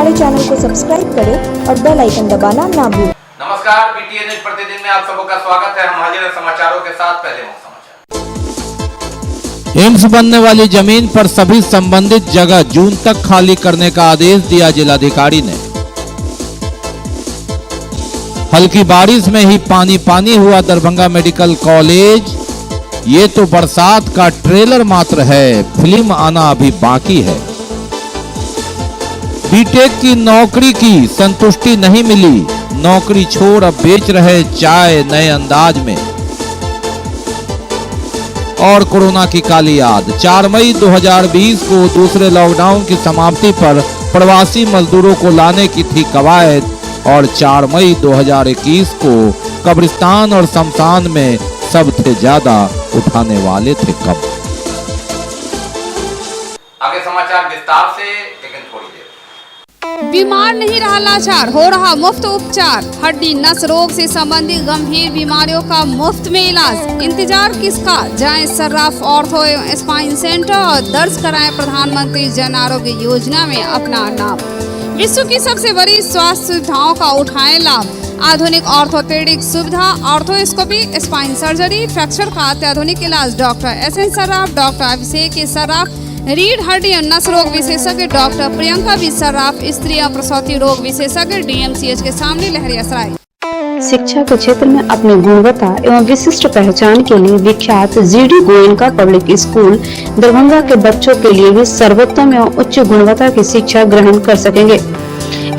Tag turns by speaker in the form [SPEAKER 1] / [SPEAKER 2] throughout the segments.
[SPEAKER 1] हमारे चैनल को सब्सक्राइब करें और बेल आइकन दबाना ना भूलें।
[SPEAKER 2] नमस्कार, बीटीएन न्यूज प्रतिदिन में आप सबका स्वागत है। हम हाजिर हैं समाचारों के साथ। पहले मुख्य समाचार।
[SPEAKER 3] एम्स बनने वाली जमीन पर सभी संबंधित जगह जून तक खाली करने का आदेश दिया जिलाधिकारी ने। हल्की बारिश में ही पानी पानी हुआ दरभंगा मेडिकल कॉलेज। ये तो बरसात का ट्रेलर मात्र है, फिल्म आना अभी बाकी है। बीटेक की नौकरी की संतुष्टि नहीं मिली, नौकरी छोड़ अब बेच रहे चाय नए अंदाज में। और कोरोना की काली याद, 4 मई 2020 को दूसरे लॉकडाउन की समाप्ति पर प्रवासी मजदूरों को लाने की थी कवायद और 4 मई 2021 को कब्रिस्तान और शमशान में सब थे ज्यादा, उठाने वाले थे कम।
[SPEAKER 2] आगे समाचार विस्तार से, लेकिन थोड़ी देर।
[SPEAKER 4] बीमार नहीं रहा लाचार, हो रहा मुफ्त उपचार। हड्डी नस रोग से संबंधित गंभीर बीमारियों का मुफ्त में इलाज। इंतजार किसका, जाएं सर्राफ ऑर्थो एवं स्पाइन सेंटर और दर्ज कराएं प्रधानमंत्री जन आरोग्य योजना में अपना नाम। विश्व की सबसे बड़ी स्वास्थ्य सुविधाओं का उठाएं लाभ। आधुनिक ऑर्थोपेडिक सुविधा, ऑर्थोस्कोपी, स्पाइन सर्जरी, फ्रैक्चर का अत्याधुनिक इलाज। Doctor S N. Sarraf, doctor Abhishek Sarraf, रीढ़ हड्डी और नस रोग विशेषज्ञ डॉक्टर प्रियंका बी सर्राफ, स्त्री और प्रसूति रोग विशेषज्ञ डीएमसीएच के सामने लहरियासराय।
[SPEAKER 5] शिक्षा के क्षेत्र में अपनी गुणवत्ता एवं विशिष्ट पहचान के लिए विख्यात GD Goenka public school Darbhanga के बच्चों के लिए भी सर्वोत्तम एवं उच्च गुणवत्ता की शिक्षा ग्रहण कर सकेंगे।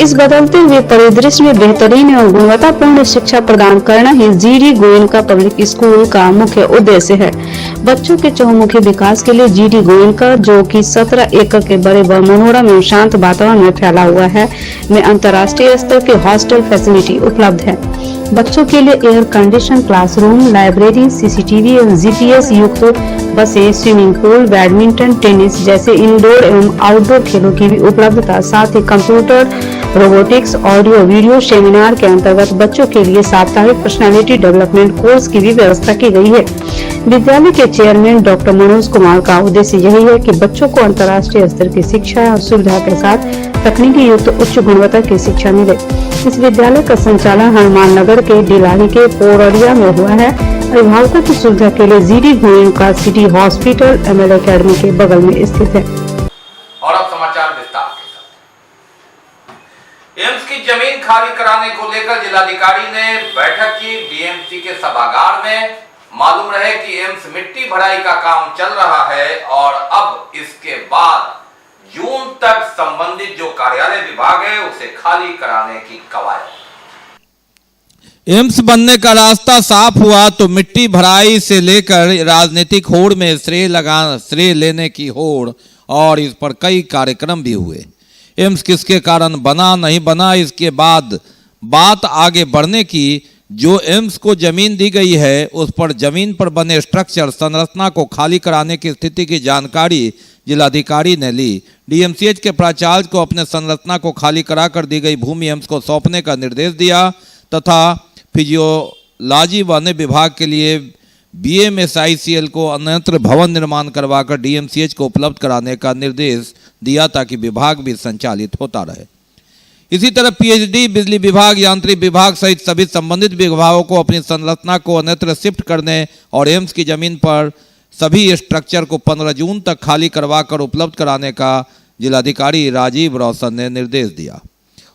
[SPEAKER 5] इस बदलते हुए परिदृश्य में बेहतरीन एवं गुणवत्तापूर्ण शिक्षा प्रदान करना ही जीडी गोयनका पब्लिक स्कूल का मुख्य उद्देश्य है। बच्चों के चहुमुखी विकास के लिए जीडी गोयनका, जो कि 17 एकड़ के बड़े व मनोरम एवं शांत वातावरण में फैला हुआ है, में अंतर्राष्ट्रीय स्तर के हॉस्टल फैसिलिटी उपलब्ध है। बच्चों के लिए air condition classroom, library, CCTV एवं जीपीएस युक्त बसें, स्विमिंग पूल, बैडमिंटन, टेनिस जैसे इंडोर एवं आउटडोर खेलों की भी उपलब्धता, साथ ही computer, robotics, audio video seminar के अंतर्गत बच्चों के लिए साप्ताहिक पर्सनालिटी डेवलपमेंट कोर्स की भी व्यवस्था की गई है। विद्यालय के चेयरमैन डॉक्टर मनोज कुमार का उद्देश्य यही है कि बच्चों को अंतर्राष्ट्रीय स्तर की शिक्षा और सुविधा के साथ तकनीकी युक्त उच्च गुणवत्ता की शिक्षा मिले। इस विद्यालय का संचालन हनुमान नगर के डिलारी के पोररिया में हुआ है। अभिभावकों की सुविधा के लिए GD Goenka city hospital ML academy के बगल में स्थित है।
[SPEAKER 2] और अब समाचार विस्तार के साथ। एम्स की जमीन खाली कराने को लेकर जिलाधिकारी ने बैठक की डीएमसी के सभागार में। मालूम रहे कि एम्स मिट्टी भराई का काम चल रहा है और अब इसके बाद जून तक संबंधित जो कार्यालय विभाग है उसे खाली कराने की कवायद।
[SPEAKER 3] एम्स बनने का रास्ता साफ हुआ तो मिट्टी भराई से लेकर राजनीतिक होड़ में श्रेय लेने की होड़, और इस पर कई कार्यक्रम भी हुए। एम्स किसके कारण बना नहीं बना, इसके बाद बात आगे बढ़ने की। जो एम्स को जमीन दी गई है उस पर जमीन पर बने स्ट्रक्चर संरचना को खाली कराने की स्थिति की जानकारी जिलाधिकारी ने ली। डीएमसीएच के प्राचार्य को अपने संरचना को खाली कराकर दी गई भूमि एम्स को सौंपने का निर्देश दिया तथा फिजियोलॉजी व अन्य विभाग के लिए बीएमएसआईसीएल को अन्यत्र भवन निर्माण करवाकर डीएमसीएच को उपलब्ध कराने का निर्देश दिया ताकि विभाग भी संचालित होता रहे। इसी तरह पीएचडी, बिजली विभाग, यांत्रिक विभाग सहित सभी संबंधित विभागों को अपनी संरचना को अन्यत्र शिफ्ट करने और एम्स की जमीन पर सभी स्ट्रक्चर को 15 जून तक खाली करवाकर उपलब्ध कराने का जिलाधिकारी राजीव रोशन ने निर्देश दिया।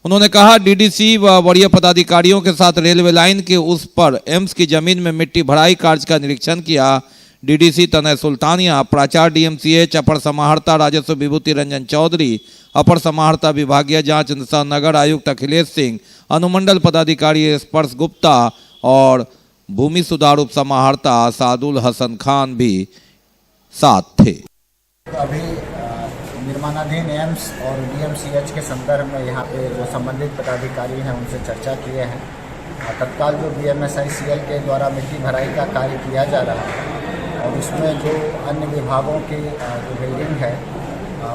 [SPEAKER 3] उन्होंने कहा, डीडीसी व वरीय पदाधिकारियों के साथ रेलवे लाइन के उस पर एम्स की जमीन में मिट्टी भराई कार्य का निरीक्षण किया। डीडीसी तनय सुल्तानिया, प्राचार्य डीएमसीएच, अपर समाहर्ता राजस्व विभूति रंजन चौधरी, अपर समाहर्ता विभागीय जांच नगर आयुक्त अखिलेश सिंह, अनुमंडल पदाधिकारी स्पर्श गुप्ता और भूमि सुधार उप समाहर्ता सादुल हसन खान भी साथ थे।
[SPEAKER 6] अभी निर्माणाधीन एम्स और डीएमसीएच के संदर्भ में यहाँ पे जो संबंधित पदाधिकारी हैं उनसे चर्चा किए हैं। तत्काल जो बीएमएसआईसीएल के द्वारा मिट्टी भराई का कार्य किया जा रहा है और उसमें जो अन्य विभागों की जो बिल्डिंग है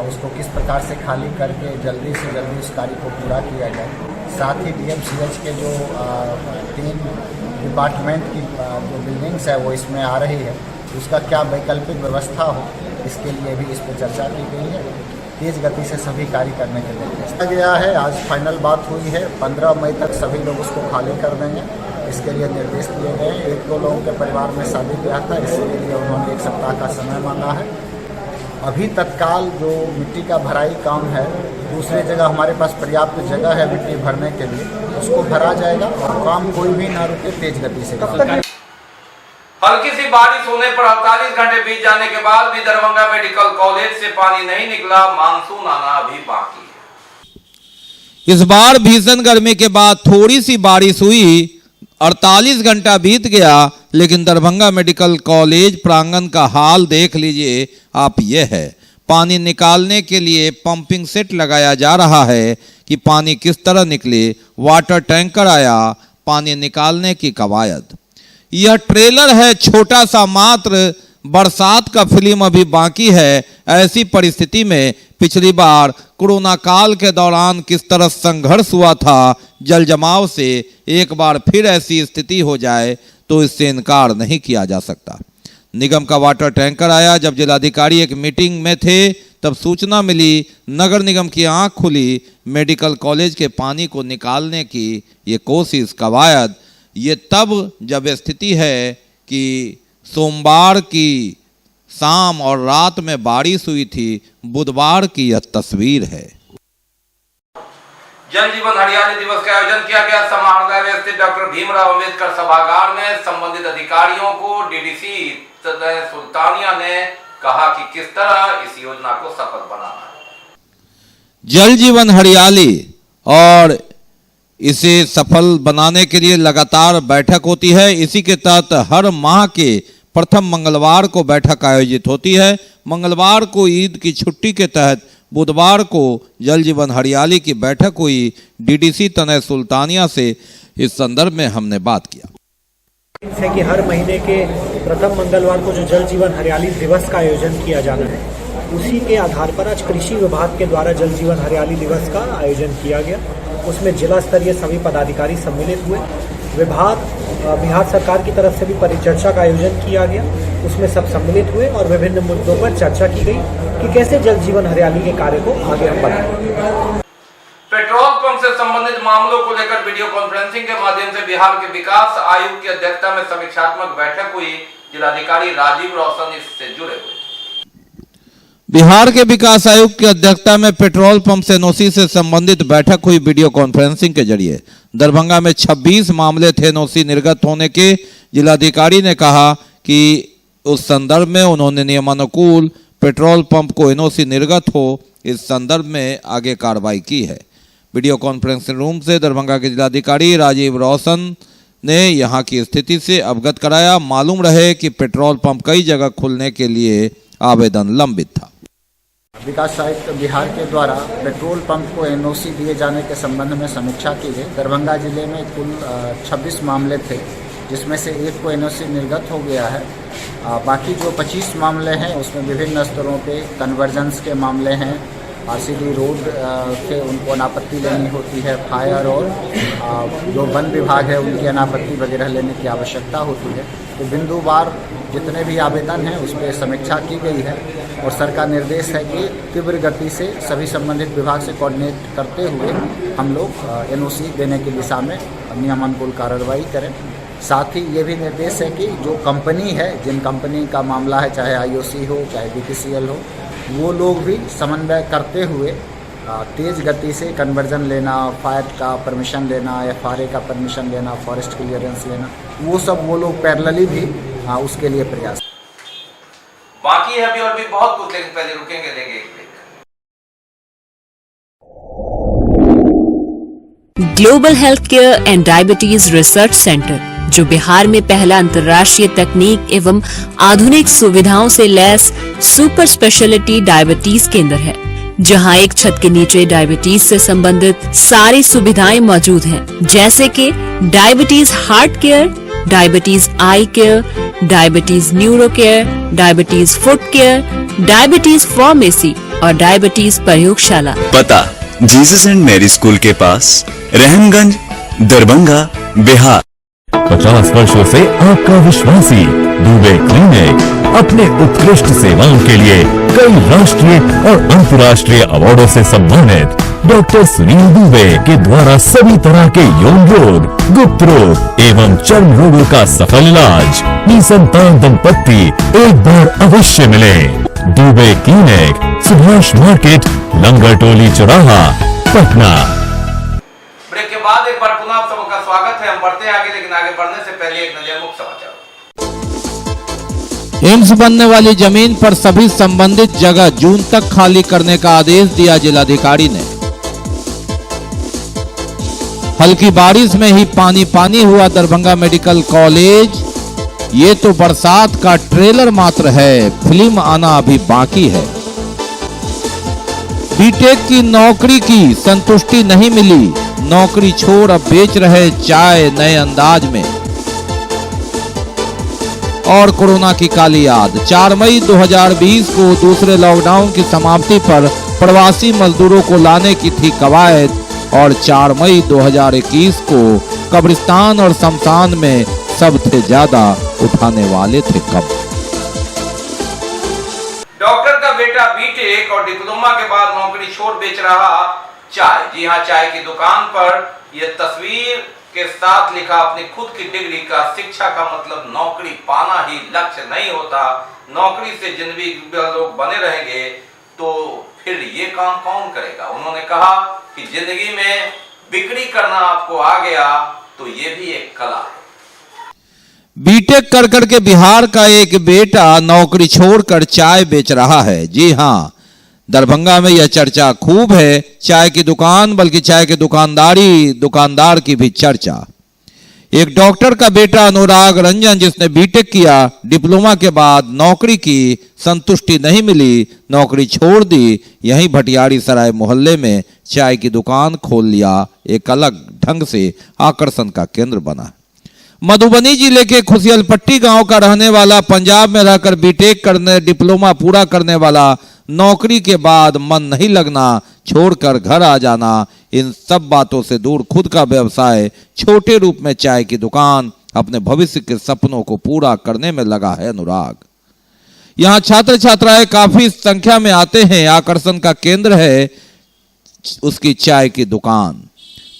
[SPEAKER 6] उसको किस प्रकार से खाली करके जल्दी से जल्दी उस कार्य को पूरा किया जाए। साथ ही डीएमसीएच के जो 3 डिपार्टमेंट की जो बिल्डिंग्स है वो इसमें आ रही है, उसका क्या वैकल्पिक व्यवस्था हो, इसके लिए भी इस पर चर्चा की गई है। तेज गति से सभी कार्य करने के लिए किया गया है। आज फाइनल बात हुई है, 15 मई तक सभी लोग उसको खाली कर देंगे, इसके लिए निर्देश दिए गए हैं। 1-2 लोगों के परिवार में शादी ब्याह था, इसके लिए उन्होंने 1 सप्ताह का समय मांगा है। अभी तत्काल जो मिट्टी का भराई काम है, दूसरी जगह हमारे पास पर्याप्त जगह है मिट्टी भरने के लिए, उसको भरा जाएगा और काम कोई भी ना रुके, तेज गति से।
[SPEAKER 2] हल्की सी बारिश होने पर 48 घंटे बीत जाने के बाद भी दरभंगा मेडिकल कॉलेज से पानी नहीं निकला, मानसून आना अभी बाकी है।
[SPEAKER 3] इस बार भीषण गर्मी के बाद थोड़ी सी बारिश हुई, 48 घंटा बीत गया, लेकिन दरभंगा मेडिकल कॉलेज प्रांगण का हाल देख लीजिए आप। ये है, पानी निकालने के लिए पंपिंग सेट लगाया जा रहा है कि पानी किस तरह निकले। वाटर टैंकर आया, पानी निकालने की कवायद। यह ट्रेलर है छोटा सा, मात्र बरसात का फिल्म अभी बाकी है। ऐसी परिस्थिति में पिछली बार कोरोना काल के दौरान किस तरह संघर्ष हुआ था जल जमाव से, एक बार फिर ऐसी स्थिति हो जाए तो इससे इनकार नहीं किया जा सकता। निगम का वाटर टैंकर आया। जब जिलाधिकारी एक मीटिंग में थे तब सूचना मिली, नगर निगम की आंख खुली, मेडिकल कॉलेज के पानी को निकालने की ये कोशिश, कवायद। ये तब जब स्थिति है कि सोमवार की शाम और रात में बारिश हुई थी। बुधवार की यह तस्वीर है।
[SPEAKER 2] जल जीवन हरियाली दिवस का आयोजन किया गया। समाहरणालय स्थित डॉक्टर भीमराव अंबेडकर सभागार में संबंधित अधिकारियों को डीडीसी सुल्तानिया ने कहा कि किस तरह इस योजना को सफल बनाना है।
[SPEAKER 3] जल जीवन हरियाली और इसे सफल बनाने के लिए लगातार बैठक होती है। इसी के तहत हर माह के प्रथम मंगलवार को बैठक आयोजित होती है। मंगलवार को ईद की छुट्टी के तहत बुधवार को जल जीवन हरियाली की बैठक हुई। डीडीसी तनय सुल्तानिया से इस संदर्भ में हमने बात किया
[SPEAKER 7] है कि हर महीने के प्रथम मंगलवार को जो जल जीवन हरियाली दिवस का आयोजन किया जाना है, उसी के आधार पर आज कृषि विभाग के द्वारा जल जीवन हरियाली दिवस का आयोजन किया गया। उसमें जिला स्तरीय सभी पदाधिकारी सम्मिलित हुए। विभाग बिहार सरकार की तरफ से भी परिचर्चा का आयोजन किया गया, उसमें सब सम्मिलित हुए और विभिन्न मुद्दों पर चर्चा की गई कि कैसे जल जीवन हरियाली के कार्य को आगे हम बढ़ाएं।
[SPEAKER 2] पेट्रोल पंप से संबंधित मामलों को लेकर वीडियो कॉन्फ्रेंसिंग के माध्यम से बिहार के विकास आयुक्त की अध्यक्षता में समीक्षात्मक बैठक हुई। जिलाधिकारी राजीव रोशन इससे जुड़े हुए।
[SPEAKER 3] बिहार के विकास आयुक्त की अध्यक्षता में पेट्रोल पंप से एनओसी से संबंधित बैठक हुई वीडियो कॉन्फ्रेंसिंग के जरिए। दरभंगा में 26 मामले थे एनओसी निर्गत होने के। जिलाधिकारी ने कहा कि उस संदर्भ में उन्होंने नियमानुकूल पेट्रोल पंप को एनओसी निर्गत हो, इस संदर्भ में आगे कार्रवाई की है। वीडियो कॉन्फ्रेंसिंग रूम से दरभंगा के जिलाधिकारी राजीव रोशन ने यहां की स्थिति से अवगत कराया। मालूम रहे कि पेट्रोल पंप कई जगह खुलने के लिए आवेदन लंबित था।
[SPEAKER 6] विकास आयुक्त बिहार के द्वारा पेट्रोल पंप को एनओसी दिए जाने के संबंध में समीक्षा की गई। दरभंगा जिले में कुल 26 मामले थे, जिसमें से एक को एनओसी निर्गत हो गया है। बाकी जो 25 मामले हैं उसमें विभिन्न स्तरों पे कन्वर्जेंस के मामले हैं, आरसीडी रोड के उनको अनापत्ति लेनी होती है, फायर और जो वन विभाग है उनकी अनापत्ति वगैरह लेने की आवश्यकता होती है। तो बिंदुवार जितने भी आवेदन हैं उस पर समीक्षा की गई है और सर का निर्देश है कि तीव्र गति से सभी संबंधित विभाग से कोऑर्डिनेट करते हुए हम लोग एनओसी देने की दिशा में नियमानुकूल कार्रवाई करें। साथ ही ये भी निर्देश है कि जो कंपनी है, जिन कंपनी का मामला है, चाहे आईओसी हो चाहे बीपीसीएल हो, वो लोग भी समन्वय करते हुए तेज गति से कन्वर्जन लेना, फायर का परमिशन लेना, एफआरए का परमिशन लेना, फॉरेस्ट क्लियरेंस लेना, वो सब वो लोग पैरेलली भी उसके लिए प्रयास।
[SPEAKER 2] बाकी है अभी और भी बहुत कुछ, लेकिन पहले रुकेंगे, लेंगे एक break.
[SPEAKER 8] Global health care and diabetes research centre, जो बिहार में पहला अंतर्राष्ट्रीय तकनीक एवं आधुनिक सुविधाओं से लैस सुपर स्पेशलिटी डायबिटीज केंद्र है, जहां एक छत के नीचे डायबिटीज से संबंधित सारी सुविधाएं मौजूद हैं, जैसे कि diabetes heart care, diabetes eye care, diabetes neuro care, diabetes foot care, diabetes pharmacy और डायबिटीज प्रयोगशाला।
[SPEAKER 9] पता जीसस एंड मैरी स्कूल के पास, रहमगंज, दरभंगा, बिहार।
[SPEAKER 10] 50 वर्षों से आपका विश्वासी दुबे क्लिनिक। अपने उत्कृष्ट सेवाओं के लिए कई राष्ट्रीय और अंतर्राष्ट्रीय अवार्डों से सम्मानित डॉक्टर सुनील दुबे के द्वारा सभी तरह के यौन रोग, गुप्त रोग एवं चर्म रोगों का सफल इलाज। निसंतान दंपत्ति एक बार अवश्य मिले। दुबे क्लिनिक, सुभाष मार्केट, लंगर टोली चौराहा, पटना।
[SPEAKER 2] ब्रेक के बाद एक बार पुनः आप सबका स्वागत है। हम बढ़ते हैं आगे, लेकिन आगे बढ़ने से पहले एक नजर मुख्य समाचार।
[SPEAKER 3] एम्स बनने वाली जमीन पर सभी संबंधित जगह जून तक खाली करने का आदेश दिया जिलाधिकारी ने। हल्की बारिश में ही पानी पानी हुआ दरभंगा मेडिकल कॉलेज। ये तो बरसात का ट्रेलर मात्र है, फिल्म आना अभी बाकी है। बीटेक की नौकरी की संतुष्टि नहीं मिली, नौकरी छोड़ अब बेच रहे चाय नए अंदाज में। और कोरोना की काली याद, 4 मई 2020 को दूसरे लॉकडाउन की समाप्ति पर प्रवासी मजदूरों को लाने की थी कवायद और 4 मई 2021 को कब्रिस्तान और शमशान में सबसे ज्यादा उठाने वाले थे कब।
[SPEAKER 2] डॉक्टर का बेटा बीटेक और डिप्लोमा के बाद नौकरी छोड़ बेच रहा चाय। जी हां, चाय की दुकान पर यह तस्वीर के साथ लिखा अपनी खुद की डिग्री का शिक्षा का मतलब नौकरी पाना ही लक्ष्य नहीं होता, नौकरी से जिंदगी लोग बने रहेंगे तो फिर ये काम कौन करेगा। उन्होंने कहा कि जिंदगी में बिक्री करना आपको आ गया तो ये भी एक कला है।
[SPEAKER 3] बीटेक कर करके बिहार का एक बेटा नौकरी छोड़कर चाय बेच रहा है। जी हां, दरभंगा में यह चर्चा खूब है। चाय की दुकान बल्कि चाय की दुकानदार की भी चर्चा। एक डॉक्टर का बेटा अनुराग रंजन, जिसने बीटेक किया, डिप्लोमा के बाद नौकरी की संतुष्टि नहीं मिली, नौकरी छोड़ दी, यहीं भटियाड़ी सराय मोहल्ले में चाय की दुकान खोल लिया। एक अलग ढंग से आकर्षण का केंद्र बना। मधुबनी जिले के खुशियलपट्टी गांव का रहने वाला, पंजाब में रहकर बीटेक करने, डिप्लोमा पूरा करने वाला, नौकरी के बाद मन नहीं लगना, छोड़कर घर आ जाना, इन सब बातों से दूर खुद का व्यवसाय छोटे रूप में चाय की दुकान, अपने भविष्य के सपनों को पूरा करने में लगा है अनुराग। यहाँ छात्र छात्राएं काफी संख्या में आते हैं। आकर्षण का केंद्र है उसकी चाय की दुकान।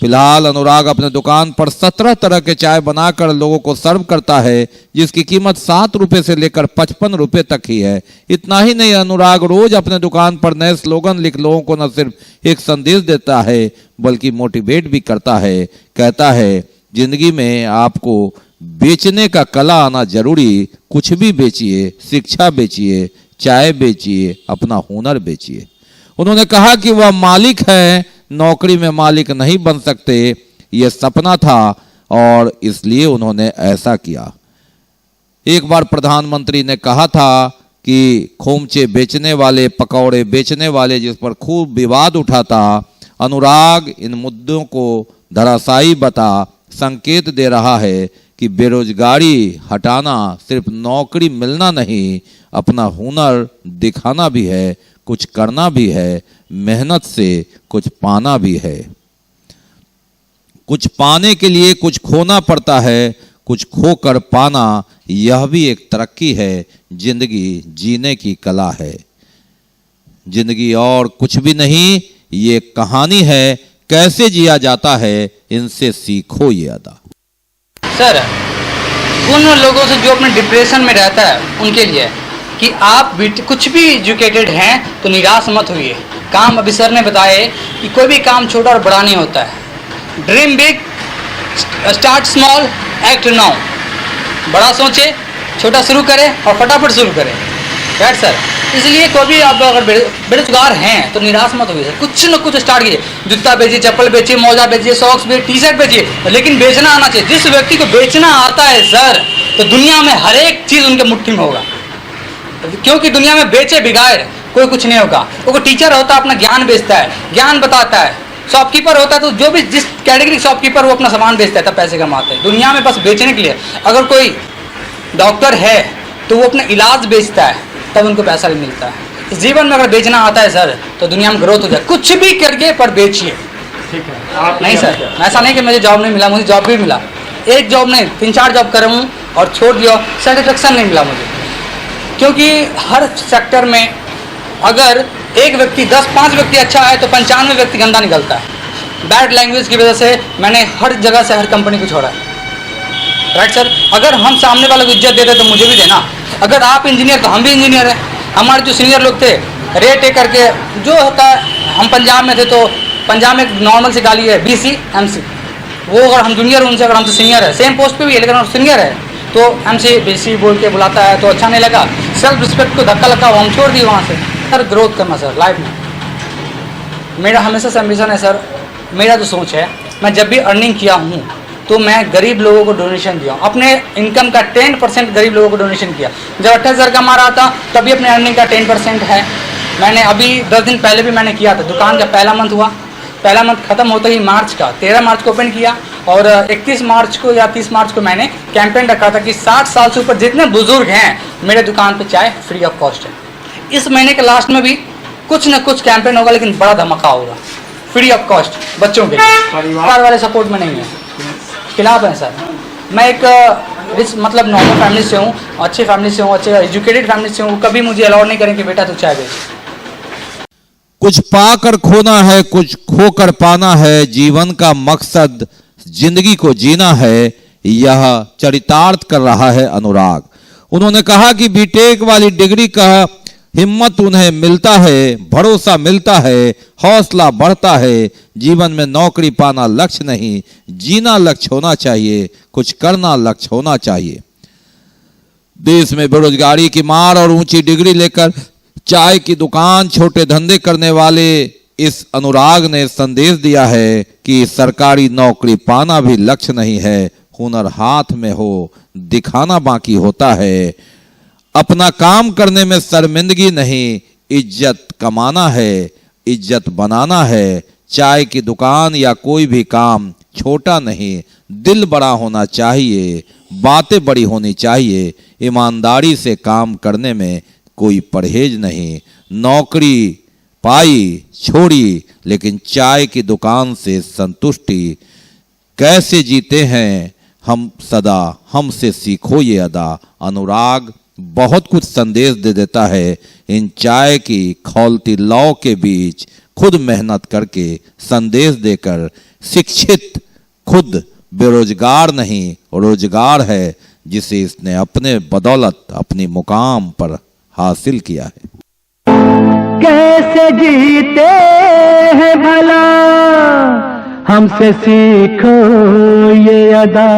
[SPEAKER 3] फिलहाल अनुराग अपने दुकान पर 17 तरह के चाय बनाकर लोगों को सर्व करता है, जिसकी कीमत 7 रुपए से लेकर 55 रुपए तक ही है। इतना ही नहीं, अनुराग रोज अपने दुकान पर नए स्लोगन लिख लोगों को न सिर्फ एक संदेश देता है बल्कि मोटिवेट भी करता है। कहता है जिंदगी में आपको बेचने का कला आना जरूरी, कुछ भी बेचिए, शिक्षा बेचिए, चाय बेचिए, अपना हुनर बेचिए। उन्होंने कहा कि वह मालिक है, नौकरी में मालिक नहीं बन सकते, यह सपना था और इसलिए उन्होंने ऐसा किया। एक बार प्रधानमंत्री ने कहा था कि खोमचे बेचने वाले, पकौड़े बेचने वाले, जिस पर खूब विवाद उठा था, अनुराग इन मुद्दों को धराशायी बता संकेत दे रहा है कि बेरोजगारी हटाना सिर्फ नौकरी मिलना नहीं, अपना हुनर दिखाना भी है, कुछ करना भी है, मेहनत से कुछ पाना भी है। कुछ पाने के लिए कुछ खोना पड़ता है, कुछ खोकर पाना यह भी एक तरक्की है। जिंदगी जीने की कला है, जिंदगी और कुछ भी नहीं, ये कहानी है। कैसे जिया जाता है, इनसे सीखो ये अदा।
[SPEAKER 11] सर, उन लोगों से जो अपने डिप्रेशन में रहता है उनके लिए कि आप कुछ भी एजुकेटेड हैं तो निराश मत होइए। काम अभी सर ने बताया कि कोई भी काम छोटा और बड़ा नहीं होता है। Dream big, start small, act now. बड़ा सोचे, छोटा शुरू करें और फटाफट शुरू करें। राइट सर, इसलिए कोई भी आप अगर बेरोजगार हैं तो निराश मत होइए सर, कुछ न कुछ स्टार्ट कीजिए। जूता बेचिए, चप्पल बेचिए, मोजा बेचिए, सॉक्स बेचिए, टी शर्ट बेचिए, लेकिन बेचना आना चाहिए। जिस व्यक्ति को बेचना आता है सर, तो दुनिया में हर एक चीज़ उनके मुट्ठी में होगा, क्योंकि दुनिया में बेचे बिगाड़ कोई कुछ नहीं होगा। वो टीचर होता है अपना ज्ञान बेचता है, ज्ञान बताता है। शॉपकीपर होता है तो जो भी जिस कैटेगरी शॉपकीपर वो अपना सामान बेचता है, तब पैसे कमाते हैं। दुनिया में बस बेचने के लिए। अगर कोई डॉक्टर है तो वो अपना इलाज बेचता है, तब उनको पैसा भी मिलता है। इस जीवन में अगर बेचना आता है सर, तो दुनिया में ग्रोथ हो जाए। कुछ भी करके पर बेचिए।
[SPEAKER 7] ठीक है, आप
[SPEAKER 11] नहीं सर, ऐसा नहीं कि मुझे जॉब नहीं मिला, मुझे जॉब भी मिला। एक जॉब नहीं, 3-4 जॉब कर रहा हूँ और छोड़ दिया, सेटिस्फेक्शन नहीं मिला मुझे। क्योंकि हर सेक्टर में अगर एक व्यक्ति 10-5 व्यक्ति अच्छा है तो 95 व्यक्ति गंदा निकलता है। बैड लैंग्वेज की वजह से मैंने हर जगह से हर कंपनी को छोड़ा है। राइट सर, अगर हम सामने वाले को इज्जत देते तो मुझे भी देना। अगर आप इंजीनियर तो हम भी इंजीनियर हैं। हमारे जो सीनियर लोग थे रेट एक करके जो होता है, हम पंजाब में थे तो पंजाब में नॉर्मल सी गाली है BC MC, वो अगर हम जूनियर उनसे, अगर हम तो सीनियर है, सेम पोस्ट पे भी है लेकिन हम सीनियर है तो MC BC बोल के बुलाता है तो अच्छा नहीं लगा। सेल्फ रिस्पेक्ट को धक्का लगा, वो हम छोड़ दिए वहाँ से। सर ग्रोथ करना सर लाइफ में मेरा हमेशा से एम्बिशन है सर। मेरा जो सोच है, मैं जब भी अर्निंग किया हूँ तो मैं गरीब लोगों को डोनेशन दिया, अपने इनकम का 10% गरीब लोगों को डोनेशन किया। जब 28,000 कमा रहा था तभी अपने अर्निंग का 10% है। मैंने अभी 10 दिन पहले भी मैंने किया था। दुकान का पहला मंथ हुआ, पहला मंथ खत्म होते ही मार्च का 13 मार्च को ओपन किया और 31 मार्च को या 30 मार्च को मैंने कैंपेन रखा था कि 60 साल से ऊपर जितने बुजुर्ग हैं मेरे दुकान पे चाय फ्री ऑफ कॉस्ट है। इस महीने के लास्ट में भी कुछ न कुछ कैंपेन होगा लेकिन बड़ा धमाका होगा फ्री ऑफ कॉस्ट बच्चों के लिए। परिवार वाले सपोर्ट में नहीं है, खिलाफ है सर। मैं एक मतलब नॉर्मल फैमिली से हूँ, अच्छी फैमिली से हूँ, अच्छे एजुकेटेड फैमिली से हूँ। कभी मुझे अलाउ नहीं करें कि बेटा तू चाय बेच।
[SPEAKER 3] कुछ पाकर खोना है, कुछ खोकर पाना है, जीवन का मकसद जिंदगी को जीना है, यह चरितार्थ कर रहा है अनुराग। उन्होंने कहा कि बीटेक वाली डिग्री का हिम्मत उन्हें मिलता है, भरोसा मिलता है, हौसला बढ़ता है। जीवन में नौकरी पाना लक्ष्य नहीं, जीना लक्ष्य होना चाहिए, कुछ करना लक्ष्य होना चाहिए। देश में बेरोजगारी की मार और ऊंची डिग्री लेकर चाय की दुकान, छोटे धंधे करने वाले इस अनुराग ने संदेश दिया है कि सरकारी नौकरी पाना भी लक्ष्य नहीं है, हुनर हाथ में हो दिखाना बाकी होता है। अपना काम करने में शर्मिंदगी नहीं, इज्जत कमाना है, इज्जत बनाना है। चाय की दुकान या कोई भी काम छोटा नहीं, दिल बड़ा होना चाहिए, बातें बड़ी होनी चाहिए। ईमानदारी से काम करने में कोई परहेज नहीं। नौकरी पाई छोड़ी लेकिन चाय की दुकान से संतुष्टि। कैसे जीते हैं हम सदा, हमसे सीखो ये अदा। अनुराग बहुत कुछ संदेश दे देता है। इन चाय की खौलती लौ के बीच खुद मेहनत करके संदेश देकर शिक्षित, खुद बेरोजगार नहीं रोजगार है, जिसे इसने अपने बदौलत अपनी मुकाम पर हासिल किया है।
[SPEAKER 12] कैसे जीते हैं भला, हमसे सीखो ये अदा।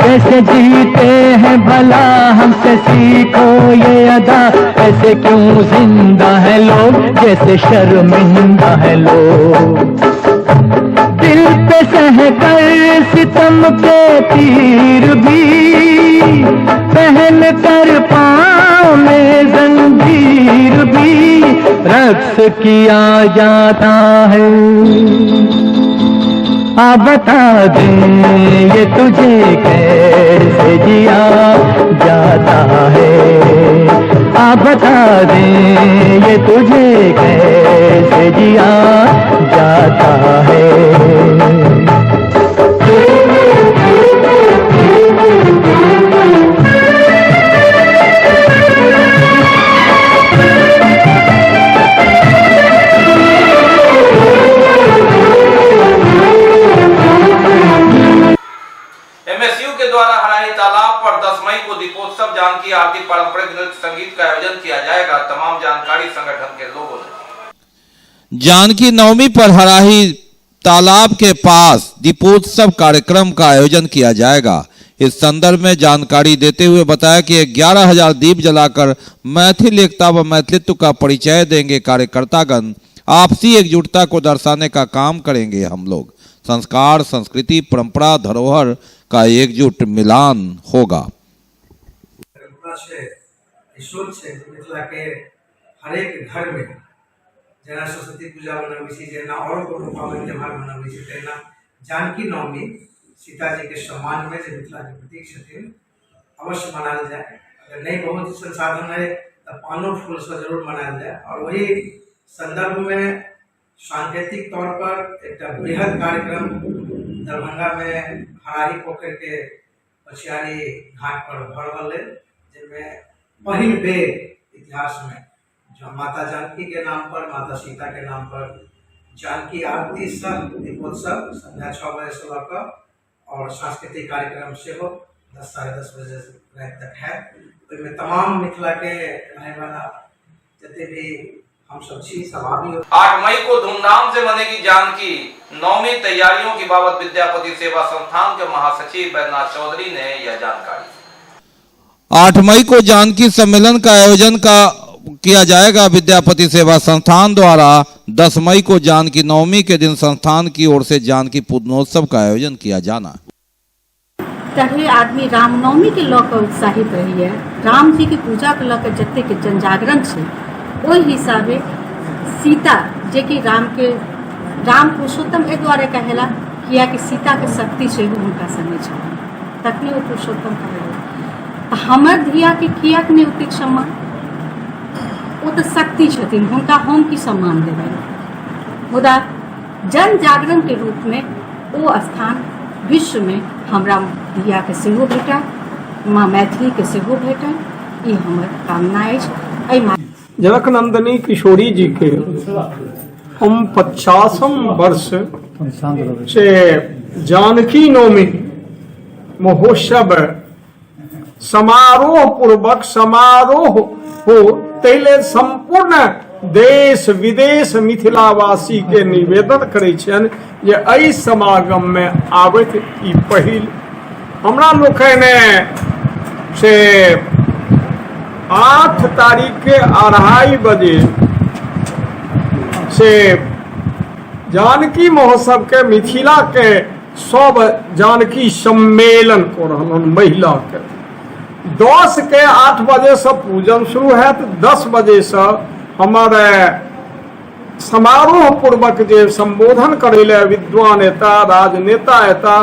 [SPEAKER 12] कैसे जीते हैं भला, हमसे सीखो ये अदा। ऐसे क्यों जिंदा है लोग, जैसे शर्मिंदा है लोग। दिल पे सहकर सितम के तीर भी, पहन कर पाँव में जंजीर भी, रक्स किया जाता है। आ बता दे ये तुझे कैसे जिया जाता है। आ बता दे ये तुझे कैसे जिया जाता है।
[SPEAKER 2] द्वारा हराही तालाब पर 10 मई को दीपोत्सव जानकी आरती पारंपरिक नृत्य संगीत का आयोजन किया जाएगा। तमाम जानकारी संगठन के लोगों ने।
[SPEAKER 3] जानकी नवमी पर हराही तालाब के पास दीपोत्सव कार्यक्रम का आयोजन किया जाएगा। इस संदर्भ में जानकारी देते हुए बताया कि 11,000 दीप जलाकर मैथिल एकता व मैथिलित्व का परिचय देंगे कार्यकर्तागण। आपसी एकजुटता को दर्शाने का काम करेंगे हम लोग। संस्कार, संस्कृति, परंपरा, धरोहर का एकजुट मिलान होगा।
[SPEAKER 13] मिथिला के हरेक घर में जना सरस्वती पूजा मनावी छी, जना और कोनो पावन त्योहार मनावी छी, तेना जानकी नवमी सीता जी के सम्मान में जो मिथिला के प्रतीक छथिन अवश्य मनायल जाए। अगर नहीं बहुत संसाधन है तो पानो फूल से जरूर मनायल जाए। और वही संदर्भ में सांकेतिक तौर पर एक बृहद कार्यक्रम दरभंगा में हराही पोखर के पछियारी घाट पर भर रहल जिनमें पहिल बेर इतिहास में जो माता जानकी के नाम पर, माता सीता के नाम पर जानकी आरती सह दीपोत्सव संध्या 6 बजे से लगा और सांस्कृतिक कार्यक्रम से हो 10 साढ़े 10 बजे रात तक है। तो तमाम मिथिला के रहने वाला जितने भी हम सब छी सभागी
[SPEAKER 2] 8 मई को धूमधाम से मनेगी जानकी नवमी। तैयारियों की बाबत विद्यापति सेवा संस्थान के महासचिव बैद्यनाथ चौधरी ने यह जानकारी।
[SPEAKER 3] 8 मई को जानकी सम्मेलन का आयोजन किया जाएगा विद्यापति सेवा संस्थान द्वारा। 10 मई को जानकी नवमी के दिन संस्थान की ओर से जानकी पूजनोत्सव का आयोजन किया जाना।
[SPEAKER 14] तभी आदमी रामनवमी के लऽ कऽ उत्साहित रही है। राम जी की पूजा के लऽ कऽ जते के जनजागरण छै ओहि हिसाबे सीता जे कि राम पुरुषोत्तम ए दुआरे कहेला किया कि सीता के शक्ति से हुनका संगे छै, तखने वो पुरुषोत्तम कहेला। हमर धिया के किया के नहीं ओतेक सम्मान, वो तो शक्ति छथिन, हुनका हम की सम्मान देबै। मुदा जन जागरण के रूप में वो स्थान विश्व में हमरा धिया के सेहो भेटल, माँ मैथिली के सेहो भेटल, ये हमर कामना अछि।
[SPEAKER 15] जनकनंदनी किशोरी जी के हम 50 वर्ष से जानकी नवमी महोत्सव समारोह पूर्वक समारोह हो तैले संपूर्ण देश विदेश मिथिलावासी के निवेदन करे छन जे एहि समागम में आबैत ई पहिल हमरा लोकने से 8 तारीख के 2:30 बजे से जानकी महोत्सव के मिथिला के सब जानकी सम्मेलन को रहलन महिला के 10 के 8 बजे से पूजन शुरू है। 10 बजे से हमारे समारोह पूर्वक जे संबोधन करे विद्वान एता, राजनेता एता,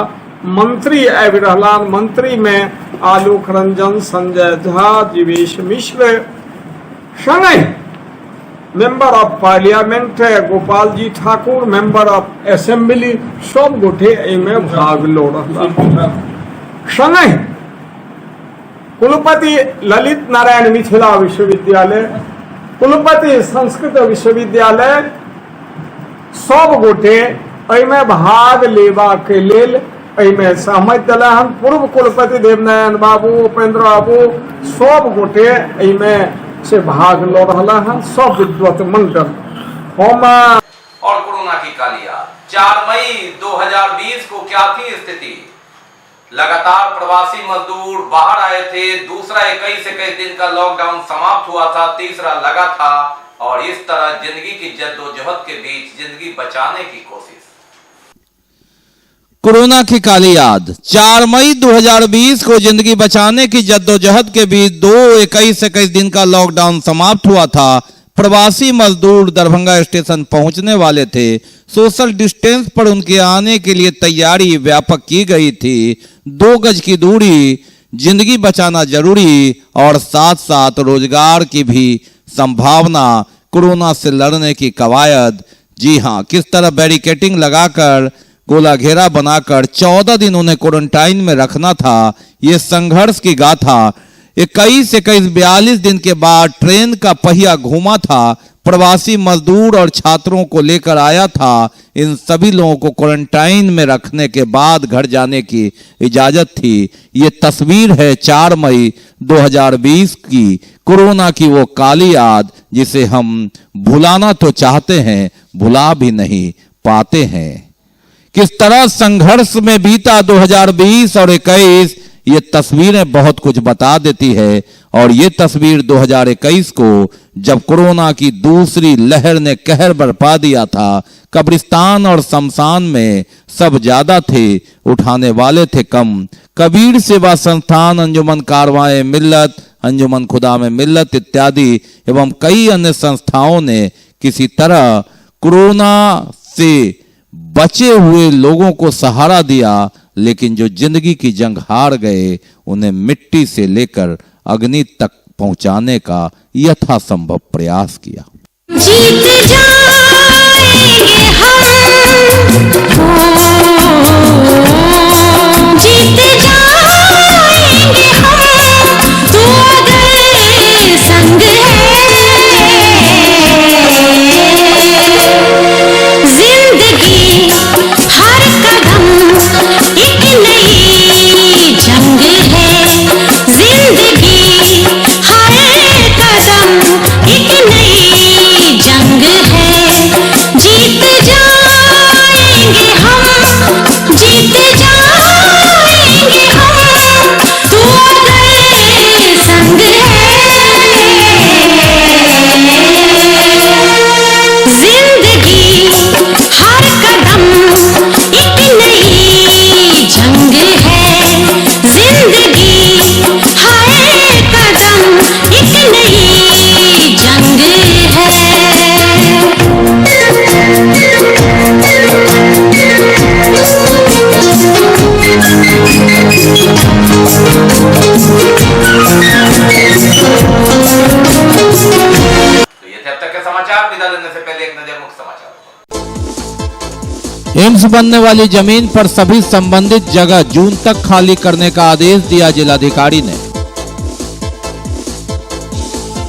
[SPEAKER 15] मंत्री आबि रहलान। मंत्री में आलोक रंजन, संजय झा, जीवेश मिश्र संगे member of parliament Gopal ji Thakur, member of assembly सब गोटे एमे भाग लो रहला। संगे कुलपति ललित नारायण मिथिला विश्वविद्यालय, कुलपति संस्कृत विश्वविद्यालय सब गोटे एमे भाग लेबा के लेल एमे सहमति दिला। पूर्व कुलपति देवनारायण बाबू, उपेंद्र बाबू सब गोटे एमे से भाग लो रहा है, सब विद्वत मंडल। हम
[SPEAKER 2] और कोरोना की कालिया 4 मई 2020 को क्या थी स्थिति? लगातार प्रवासी मजदूर बाहर आए थे। दूसरा 21 दिन का लॉकडाउन समाप्त हुआ था, तीसरा लगा था और इस तरह जिंदगी की जद्दोजहद के बीच जिंदगी बचाने की कोशिश।
[SPEAKER 3] कोरोना की काली याद 4 मई 2020 को जिंदगी बचाने की जद्दोजहद के बीच 21 दिन का लॉकडाउन समाप्त हुआ था। प्रवासी मजदूर दरभंगा स्टेशन पहुंचने वाले थे। सोशल डिस्टेंस पर उनके आने के लिए तैयारी व्यापक की गई थी। 2 गज की दूरी, जिंदगी बचाना जरूरी और साथ साथ रोजगार की भी संभावना, कोरोना से लड़ने की कवायद। जी हां, किस तरह बैरिकेडिंग लगाकर, गोला घेरा बनाकर 14 दिन उन्हें क्वारंटाइन में रखना था। ये संघर्ष की गाथा 42 दिन के बाद ट्रेन का पहिया घूमा था। प्रवासी मजदूर और छात्रों को लेकर आया था। इन सभी लोगों को क्वारंटाइन में रखने के बाद घर जाने की इजाजत थी। ये तस्वीर है 4 मई 2020 की, कोरोना की वो काली याद जिसे हम भुलाना तो चाहते हैं, भुला भी नहीं पाते हैं। किस तरह संघर्ष में बीता 2020 और 21, ये तस्वीरें बहुत कुछ बता देती है। और ये तस्वीर 2021 को, जब कोरोना की दूसरी लहर ने कहर बरपा दिया था। कब्रिस्तान और शमशान में सब ज्यादा थे, उठाने वाले थे कम। कबीर सेवा संस्थान, अंजुमन कारवाए मिल्लत, अंजुमन खुदा में मिल्लत इत्यादि एवं कई अन्य संस्थाओं ने किसी तरह कोरोना से बचे हुए लोगों को सहारा दिया। लेकिन जो जिंदगी की जंग हार गए, उन्हें मिट्टी से लेकर अग्नि तक पहुंचाने का यथासंभव प्रयास किया।
[SPEAKER 16] जीत जाएंगे हम, जीत जाएंगे
[SPEAKER 3] एम्स बनने वाली जमीन पर सभी संबंधित जगह जून तक खाली करने का आदेश दिया जिलाधिकारी ने।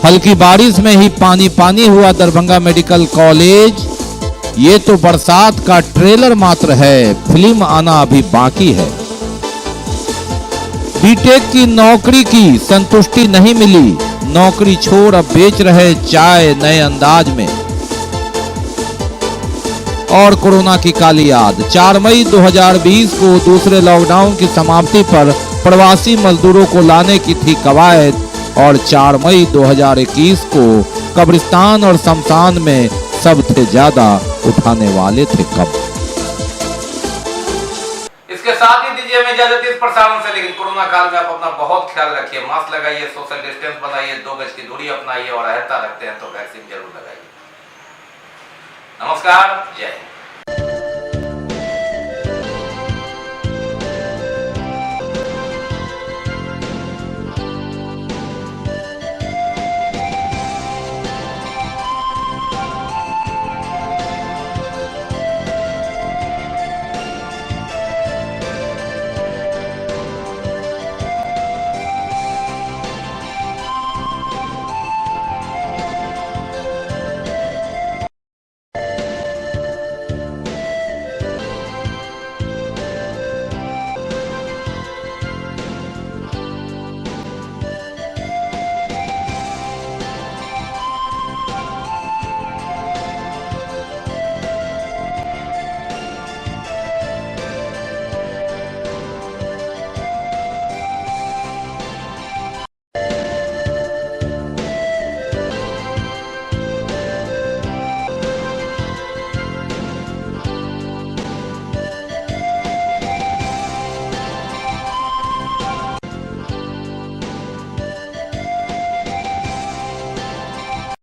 [SPEAKER 3] हल्की बारिश में ही पानी पानी हुआ दरभंगा मेडिकल कॉलेज। ये तो बरसात का ट्रेलर मात्र है, फिल्म आना अभी बाकी है। बीटेक की नौकरी की संतुष्टि नहीं मिली, नौकरी छोड़ अब बेच रहे चाय नए अंदाज में। और कोरोना की काली याद, 4 मई 2020 को दूसरे लॉकडाउन की समाप्ति पर प्रवासी मजदूरों को लाने की थी कवायद और 4 मई 2021 को कब्रिस्तान और शमशान में सबसे ज्यादा उठाने वाले थे कब।
[SPEAKER 2] इसके साथ ही दीजिए हमें इजाजत इस प्रसारण से, लेकिन कोरोना काल में आप अपना बहुत ख्याल रखिए, मास्क लगाइए, सोशल डिस्टेंस बनाइए, 2 गज की दूरी अपनाइए और रहता रखते हैं तो वैक्सीन जरूर लगाइए। नमस्कार, जय हिंद।